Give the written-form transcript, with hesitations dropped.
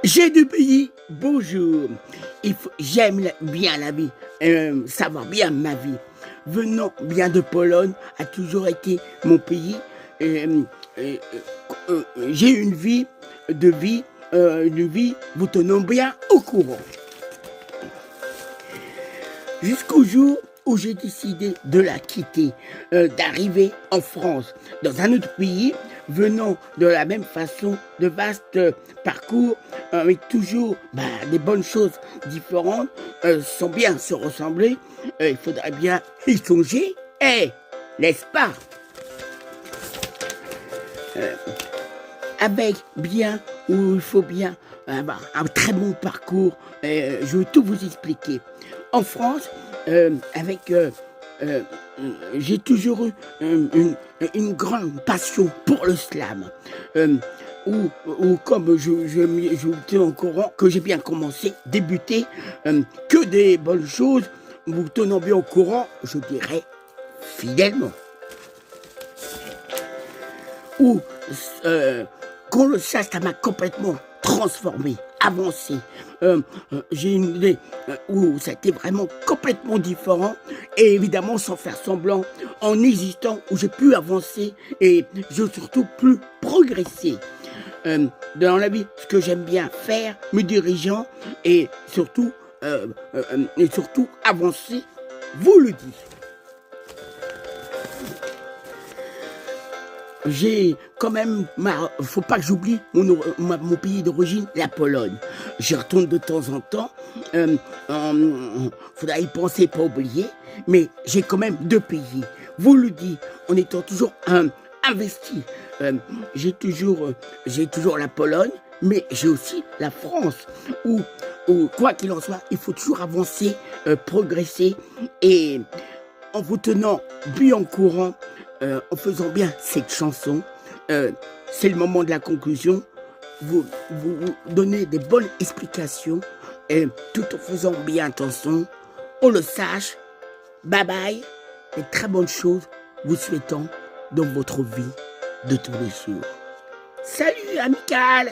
J'ai du pays, bonjour. J'aime bien la vie, savoir bien ma vie. Venant bien de Pologne, a toujours été mon pays. Euh, euh, j'ai une vie, une vie, vous tenons bien au courant. Jusqu'au jour où j'ai décidé de la quitter, d'arriver en France, dans un autre pays, venant de la même façon, de vastes parcours, avec toujours des bonnes choses différentes, sans bien se ressembler. Il faudrait bien y songer, n'est-ce pas? Avec bien, ou il faut bien avoir un très bon parcours, je vais tout vous expliquer. En France, j'ai toujours eu une grande passion pour le slam. Ou comme je vous tiens au courant, que j'ai bien commencé, débuté, que des bonnes choses, vous tenant bien au courant, je dirais fidèlement. Ou qu'on le sache, ça m'a complètement transformé, avancé. J'ai une idée où ça a été vraiment complètement différent, et évidemment sans faire semblant, en existant, où j'ai pu avancer et j'ai surtout pu progresser. Dans la vie, ce que j'aime bien faire, me dirigeant et surtout avancer, vous le dis. J'ai quand même, faut pas que j'oublie mon pays d'origine, la Pologne. J'y retourne de temps en temps. Faudra y penser, pas oublier. Mais j'ai quand même deux pays. Vous le dites, en étant toujours investi. J'ai toujours la Pologne, mais j'ai aussi la France. Où quoi qu'il en soit, il faut toujours avancer, progresser, et en vous tenant bien en courant, en faisant bien cette chanson. C'est le moment de la conclusion. Vous donnez des bonnes explications, tout en faisant bien attention. On le sache. Bye bye. Et très bonnes choses vous souhaitant dans votre vie de tous les jours. Salut, amical!